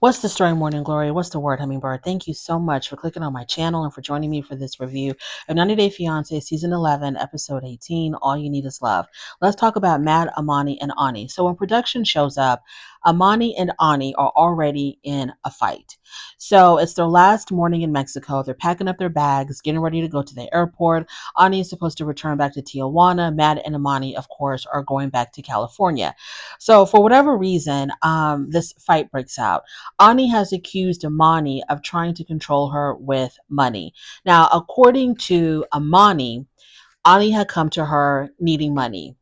What's the story, Morning Glory? What's the word, Hummingbird? Thank you so much for clicking on my channel and for joining me for this review of 90 Day Fiance Season 11, Episode 18, All You Need Is Love. Let's talk about Matt, Amani, and Anie. So when production shows up, Amani and Anie are already in a fight. So it's their last morning in Mexico. They're packing up their bags, getting ready to go to the airport. Anie is supposed to return back to Tijuana. Matt and Amani, of course, are going back to California. So for whatever reason, this fight breaks out. Anie has accused Amani of trying to control her with money. Now, according to Amani, Anie had come to her needing money.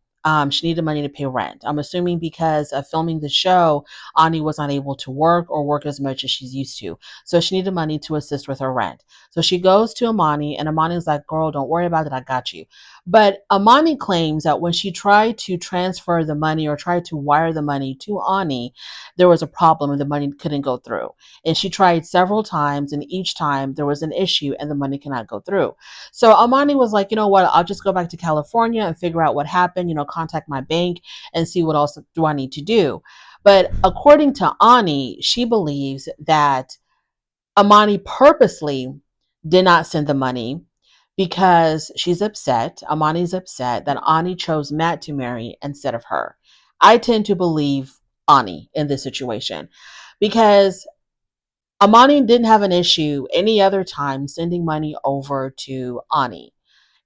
She needed money to pay rent. I'm assuming because of filming the show, Anie was not able to work or work as much as she's used to. So she needed money to assist with her rent. So she goes to Amani, and Amani's like, girl, don't worry about it. I got you. But Amani claims that when she tried to transfer the money or tried to wire the money to Anie, there was a problem and the money couldn't go through. And she tried several times, and each time there was an issue and the money cannot go through. So Amani was like, you know what, I'll just go back to California and figure out what happened, contact my bank and see what else do I need to do. But according to Anie, she believes that Amani purposely did not send the money because she's upset. Amani's upset that Anie chose Matt to marry instead of her. I tend to believe Anie in this situation because Amani didn't have an issue any other time sending money over to Anie.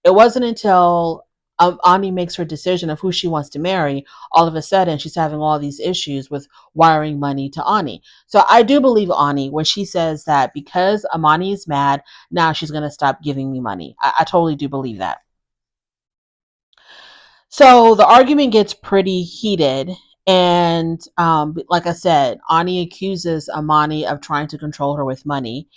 It wasn't until Anie makes her decision of who she wants to marry, all of a sudden she's having all these issues with wiring money to Anie. So I do believe Anie when she says that because Amani is mad, now she's going to stop giving me money. I totally do believe that. So the argument gets pretty heated. And like I said, Anie accuses Amani of trying to control her with money.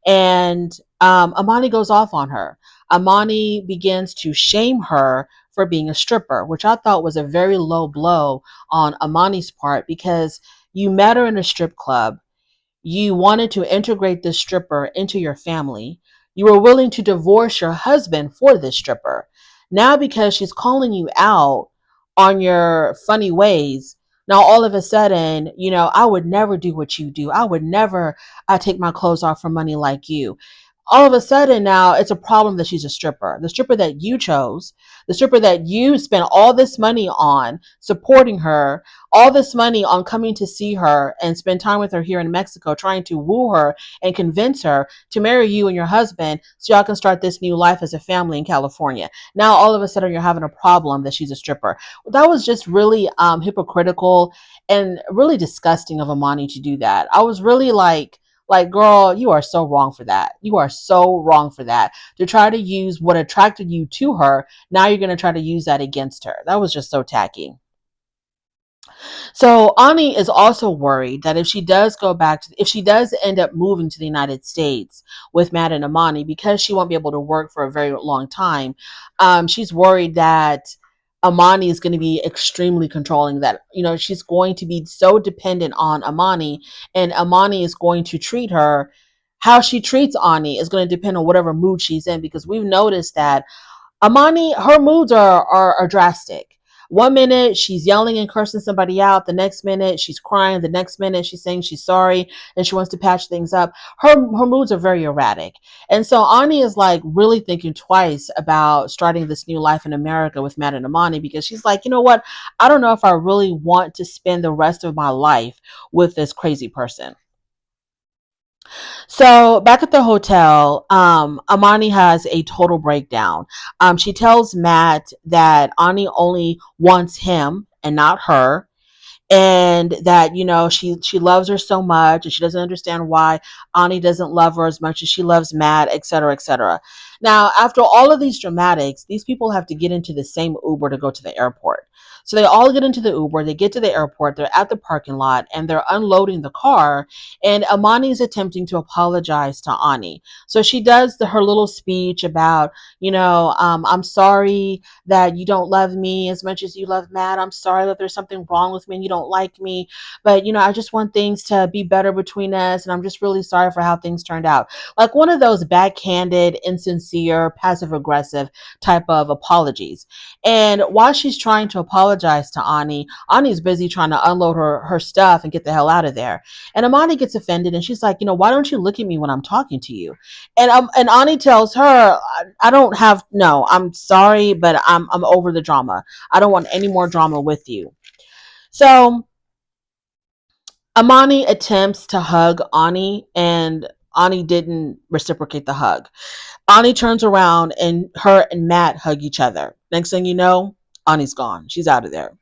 And Amani goes off on her. Amani begins to shame her for being a stripper, which I thought was a very low blow on Amani's part because you met her in a strip club. You wanted to integrate this stripper into your family. You were willing to divorce your husband for this stripper. Now, because she's calling you out on your funny ways, now all of a sudden, I would never do what you do. I would never take my clothes off for money like you. All of a sudden now it's a problem that she's a stripper. The stripper that you chose, the stripper that you spent all this money on supporting her, all this money on coming to see her and spend time with her here in Mexico, trying to woo her and convince her to marry you and your husband so y'all can start this new life as a family in California. Now all of a sudden you're having a problem that she's a stripper. That was just really hypocritical and really disgusting of Amani to do that. I was really like, girl, you are so wrong for that. You are so wrong for that. To try to use what attracted you to her, now you're going to try to use that against her. That was just so tacky. So Anie is also worried that if she does end up moving to the United States with Matt and Amani, because she won't be able to work for a very long time, she's worried that Amani is going to be extremely controlling, that, she's going to be so dependent on Amani, and Amani is going to treat her how she treats Anie is going to depend on whatever mood she's in, because we've noticed that Amani, her moods are drastic. One minute she's yelling and cursing somebody out. The next minute she's crying. The next minute she's saying she's sorry and she wants to patch things up. Her moods are very erratic. And so Anie is like really thinking twice about starting this new life in America with Matt and Amani, because she's like, you know what? I don't know if I really want to spend the rest of my life with this crazy person. So back at the hotel, Amani has a total breakdown. She tells Matt that Anie only wants him and not her, and that she loves her so much and she doesn't understand why Anie doesn't love her as much as she loves Matt, etc., etc. Now, after all of these dramatics, these people have to get into the same Uber to go to the airport. So they all get into the Uber, they get to the airport, they're at the parking lot, and they're unloading the car, and Amani is attempting to apologize to Anie. So she does her little speech about, I'm sorry that you don't love me as much as you love Matt. I'm sorry that there's something wrong with me and you don't like me. But, I just want things to be better between us. And I'm just really sorry for how things turned out. Like one of those backhanded, insincere, passive aggressive type of apologies. And while she's trying to apologize apologize to Anie. Anie's busy trying to unload her stuff and get the hell out of there. And Amani gets offended and she's like, why don't you look at me when I'm talking to you? And Anie tells her, I don't have, no, I'm sorry, but I'm over the drama. I don't want any more drama with you. So Amani attempts to hug Anie, and Anie didn't reciprocate the hug. Anie turns around and her and Matt hug each other. Next thing you know, Anie's gone. She's out of there.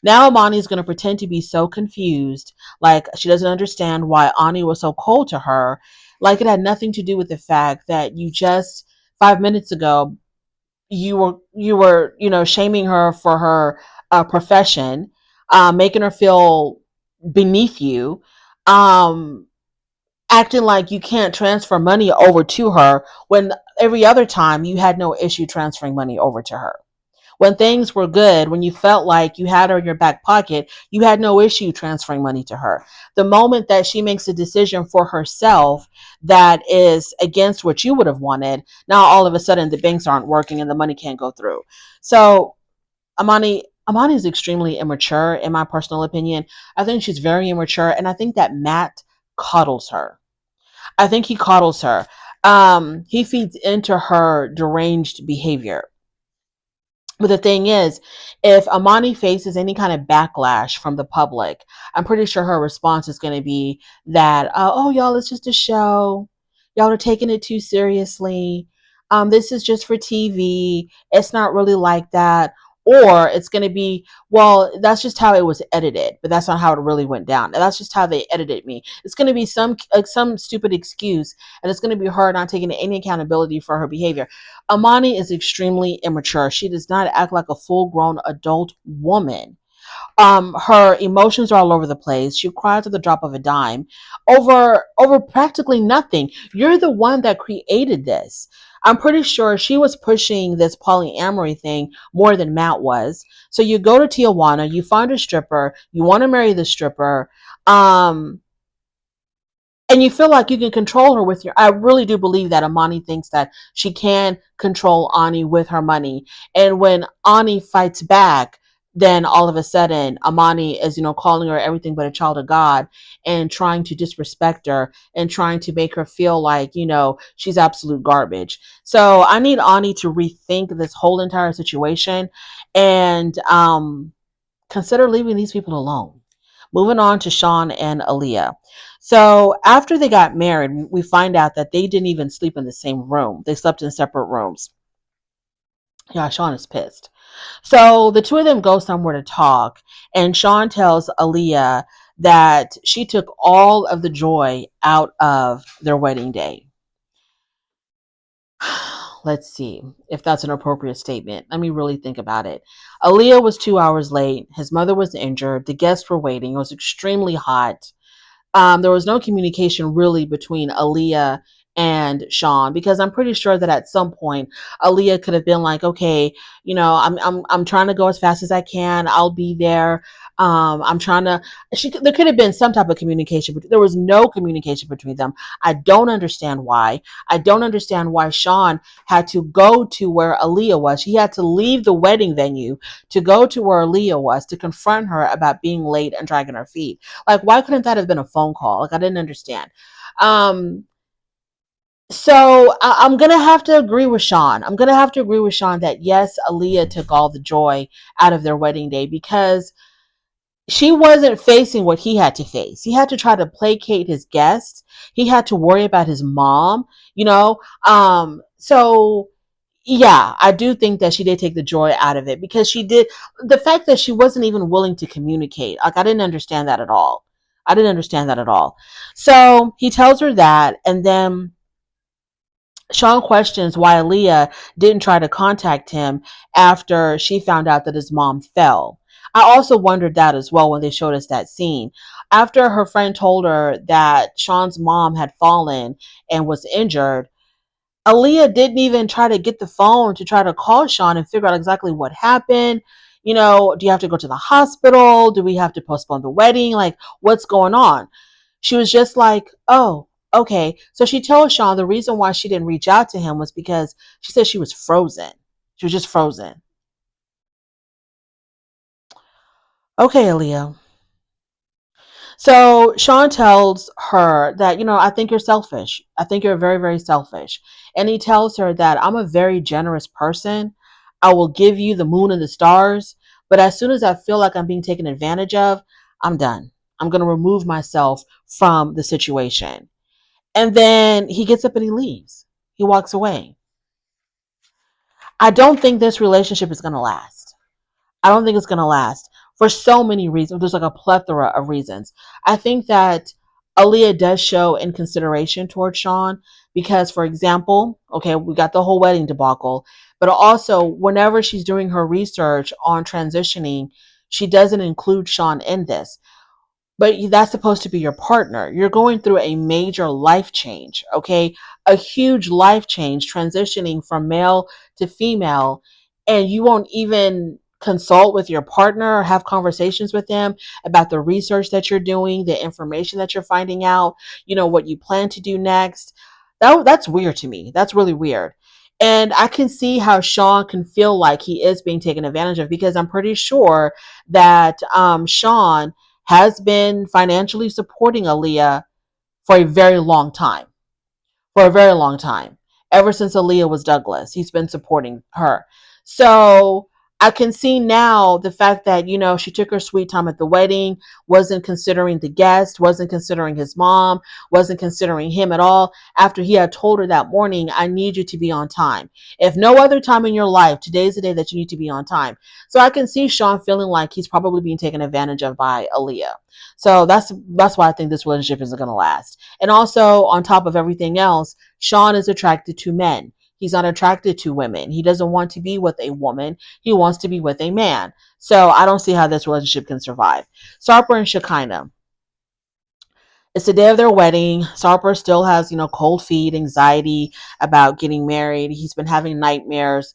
Now Amani's going to pretend to be so confused, like she doesn't understand why Anie was so cold to her, like it had nothing to do with the fact that you just 5 minutes ago you were shaming her for her profession, making her feel beneath you, um, acting like you can't transfer money over to her when every other time you had no issue transferring money over to her. When things were good, when you felt like you had her in your back pocket, you had no issue transferring money to her. The moment that she makes a decision for herself that is against what you would have wanted, now all of a sudden the banks aren't working and the money can't go through. So Amani is extremely immature, in my personal opinion. I think she's very immature, and I think that Matt coddles her. I think he coddles her. He feeds into her deranged behavior. But the thing is, if Amani faces any kind of backlash from the public, I'm pretty sure her response is going to be that, oh, y'all, it's just a show. Y'all are taking it too seriously. This is just for TV. It's not really like that. Or it's going to be, well, that's just how it was edited, but that's not how it really went down. And that's just how they edited me. It's going to be some stupid excuse, and it's going to be her not taking any accountability for her behavior. Amani is extremely immature. She does not act like a full-grown adult woman. Her emotions are all over the place. She cries at the drop of a dime over practically nothing. You're the one that created this. I'm pretty sure she was pushing this polyamory thing more than Matt was. So you go to Tijuana, you find a stripper, you want to marry the stripper, and you feel like you can control her with your, I really do believe that Amani thinks that she can control Anie with her money. And when Anie fights back, then all of a sudden Amani is, calling her everything but a child of God and trying to disrespect her and trying to make her feel like, she's absolute garbage. So I need Anie to rethink this whole entire situation and consider leaving these people alone. Moving on to Shawn and Aaliyah. So after they got married, we find out that they didn't even sleep in the same room. They slept in separate rooms. Yeah, Shawn is pissed. So the two of them go somewhere to talk, and Shawn tells Aaliyah that she took all of the joy out of their wedding day. Let's see if that's an appropriate statement. Let me really think about it. Aaliyah was 2 hours late. His mother was injured. The guests were waiting. It was extremely hot. There was no communication really between Aaliyah and Shawn, because I'm pretty sure that at some point Aaliyah could have been like, okay, I'm trying to go as fast as I can. I'll be there. I'm trying to, there could have been some type of communication, but there was no communication between them. I don't understand why. I don't understand why Shawn had to go to where Aaliyah was. He had to leave the wedding venue to go to where Aaliyah was to confront her about being late and dragging her feet. Like, why couldn't that have been a phone call? Like, I didn't understand. So I'm going to have to agree with Shawn. I'm going to have to agree with Shawn that yes, Aaliyah took all the joy out of their wedding day, because she wasn't facing what he had to face. He had to try to placate his guests. He had to worry about his mom, so yeah, I do think that she did take the joy out of it, because she did, the fact that she wasn't even willing to communicate. Like, I didn't understand that at all. I didn't understand that at all. So he tells her that, and then Shawn questions why Aaliyah didn't try to contact him after she found out that his mom fell. I also wondered that as well when they showed us that scene. After her friend told her that Shawn's mom had fallen and was injured, Aaliyah didn't even try to get the phone to try to call Shawn and figure out exactly what happened. Do you have to go to the hospital? Do we have to postpone the wedding? Like, what's going on? She was just like, oh, okay. So she told Shawn the reason why she didn't reach out to him was because she said she was frozen. She was just frozen. Okay, Aaliyah. So Shawn tells her that, I think you're selfish. I think you're very, very selfish. And he tells her that I'm a very generous person. I will give you the moon and the stars. But as soon as I feel like I'm being taken advantage of, I'm done. I'm going to remove myself from the situation. And then he gets up and he leaves. He walks away. I don't think this relationship is going to last. I don't think it's going to last for so many reasons. There's like a plethora of reasons. I think that Aaliyah does show inconsideration towards Shawn because, for example, okay, we got the whole wedding debacle, but also whenever she's doing her research on transitioning, she doesn't include Shawn in this, but that's supposed to be your partner. You're going through a major life change, okay? A huge life change, transitioning from male to female, and you won't even consult with your partner or have conversations with them about the research that you're doing, the information that you're finding out, what you plan to do next. That's weird to me. That's really weird. And I can see how Shawn can feel like he is being taken advantage of because I'm pretty sure that Shawn has been financially supporting Aaliyah for a very long time. For a very long time. Ever since Aaliyah was Douglas, he's been supporting her. So I can see now the fact that, she took her sweet time at the wedding, wasn't considering the guest, wasn't considering his mom, wasn't considering him at all. After he had told her that morning, I need you to be on time. If no other time in your life, today's the day that you need to be on time. So I can see Shawn feeling like he's probably being taken advantage of by Aaliyah. So that's why I think this relationship isn't going to last. And also, on top of everything else, Shawn is attracted to men. He's not attracted to women. He doesn't want to be with a woman. He wants to be with a man. So I don't see how this relationship can survive. Sarper and Shekina. It's the day of their wedding. Sarper still has, cold feet, anxiety about getting married. He's been having nightmares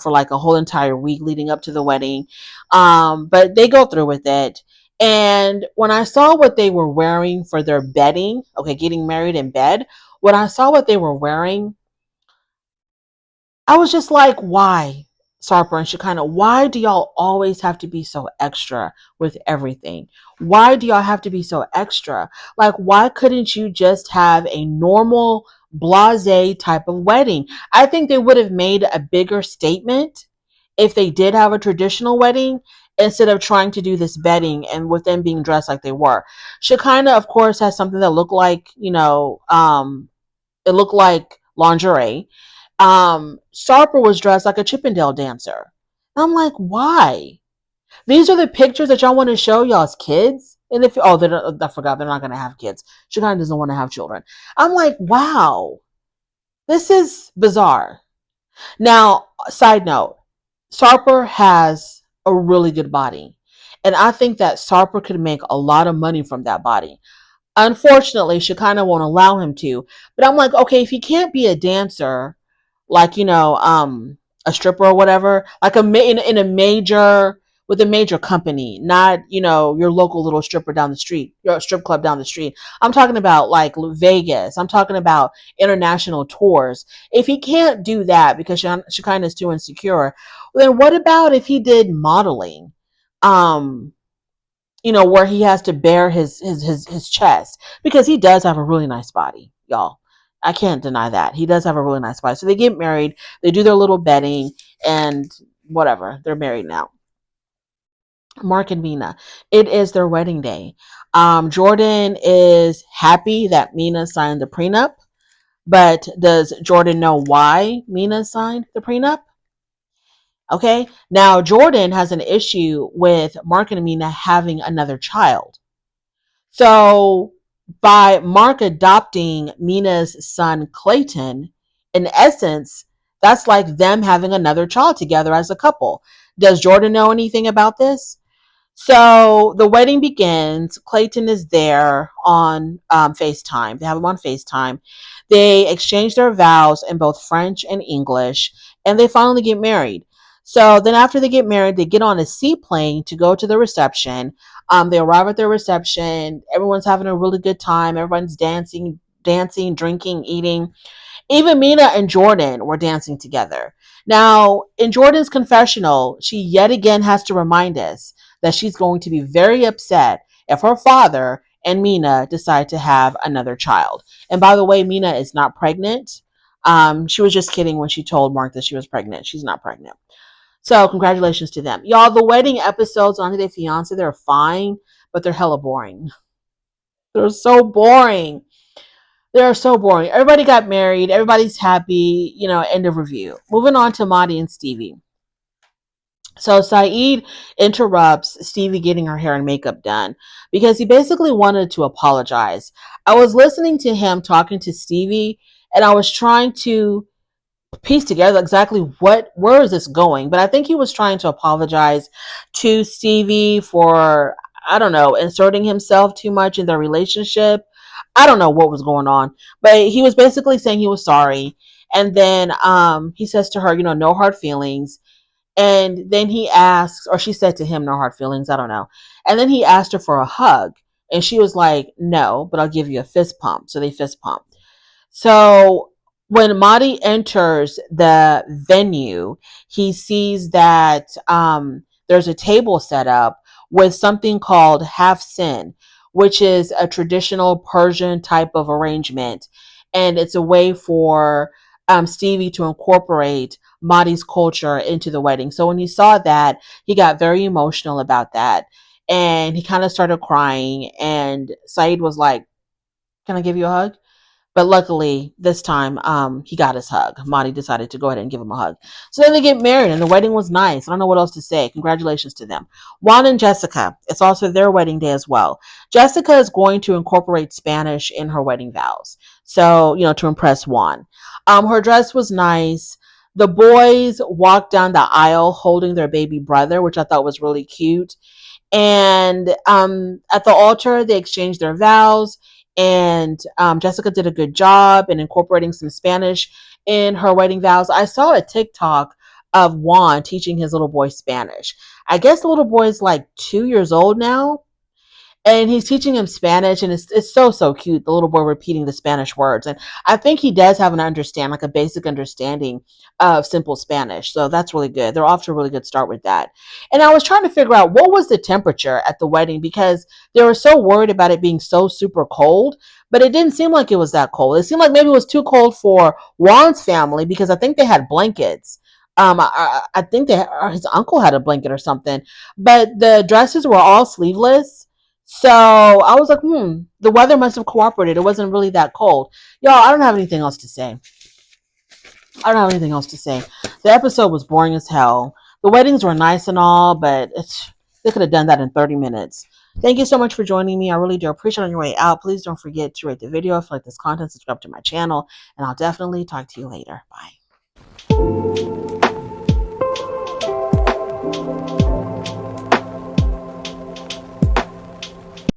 for like a whole entire week leading up to the wedding. But they go through with it. And when I saw what they were wearing for their bedding, okay, getting married in bed, when I saw what they were wearing, I was just like, why, Sarper and Shekina? Why do y'all always have to be so extra with everything? Why do y'all have to be so extra? Like, why couldn't you just have a normal, blase type of wedding? I think they would have made a bigger statement if they did have a traditional wedding instead of trying to do this bedding and with them being dressed like they were. Shekina, of course, has something that looked like, it looked like lingerie. Sarper was dressed like a Chippendale dancer. I'm like, why? These are the pictures that y'all want to show y'all's kids. And if I forgot, they're not going to have kids. She kind of doesn't want to have children. I'm like, wow, this is bizarre. Now, side note, Sarper has a really good body, and I think that Sarper could make a lot of money from that body. Unfortunately, she kind of won't allow him to. But I'm like, okay, if he can't be a dancer, like a stripper or whatever, like in a major with a major company, not your local little stripper down the street, your strip club down the street. I'm talking about like Vegas. I'm talking about international tours. If he can't do that because she kind of is too insecure, then what about if he did modeling? Where he has to bare his chest because he does have a really nice body, y'all. I can't deny that. He does have a really nice body. So they get married, they do their little bedding, and whatever. They're married now. Mark and Mina. It is their wedding day. Jordan is happy that Mina signed the prenup, but does Jordan know why Mina signed the prenup? Okay. Now Jordan has an issue with Mark and Mina having another child. So by Mark adopting Mina's son Clayton, in essence, that's like them having another child together as a couple. Does Jordan know anything about this? So the wedding begins. Clayton is there on FaceTime. They have him on FaceTime. They exchange their vows in both French and English, and they finally get married. So then, after they get married, they get on a seaplane to go to the reception. They arrive at their reception. Everyone's having a really good time. Everyone's dancing, drinking, eating. Even Mina and Jordan were dancing together. Now, in Jordan's confessional, she yet again has to remind us that she's going to be very upset if her father and Mina decide to have another child. And by the way, Mina is not pregnant. She was just kidding when she told Mark that she was pregnant. She's not pregnant. So congratulations to them. Y'all, the wedding episodes on 90 Day Fiance, they're fine, but they're hella boring. They're so boring. They're so boring. Everybody got married. Everybody's happy. End of review. Moving on to Maddie and Stevie. So Saeed interrupts Stevie getting her hair and makeup done because he basically wanted to apologize. I was listening to him talking to Stevie, and I was trying to piece together exactly where is this going. But I think he was trying to apologize to Stevie for, I don't know, inserting himself too much in their relationship. I don't know what was going on, but he was basically saying he was sorry. And then he says to her, no hard feelings. And then he asks, or she said to him, no hard feelings, I don't know. And then he asked her for a hug. And she was like, no, but I'll give you a fist pump. So they fist pumped. So when Marty enters the venue, he sees that there's a table set up with something called half sin, which is a traditional Persian type of arrangement. And it's a way for Stevie to incorporate Marty's culture into the wedding. So when he saw that, he got very emotional about that. And he kind of started crying. And Saeed was like, can I give you a hug? But luckily, this time, he got his hug. Monty decided to go ahead and give him a hug. So then they get married, and the wedding was nice. I don't know what else to say. Congratulations to them. Juan and Jessica, it's also their wedding day as well. Jessica is going to incorporate Spanish in her wedding vows. So, to impress Juan. Her dress was nice. The boys walked down the aisle holding their baby brother, which I thought was really cute. And at the altar, they exchanged their vows. And Jessica did a good job in incorporating some Spanish in her wedding vows. I saw a TikTok of Juan teaching his little boy Spanish. I guess the little boy is like 2 years old now. And he's teaching him Spanish, and it's so cute. The little boy repeating the Spanish words, and I think he does have like a basic understanding of simple Spanish. So that's really good. They're off to a really good start with that. And I was trying to figure out what was the temperature at the wedding because they were so worried about it being so super cold, but it didn't seem like it was that cold. It seemed like maybe it was too cold for Juan's family because I think they had blankets. I think his uncle had a blanket or something, but the dresses were all sleeveless. So I was like, the weather must have cooperated. It wasn't really that cold. Y'all, I don't have anything else to say. The episode was boring as hell. The weddings were nice and all, but they could have done that in 30 minutes. Thank you so much for joining me. I really do appreciate it. On your way out, please don't forget to rate the video if you like this content, subscribe to my channel, and I'll definitely talk to you later. Bye.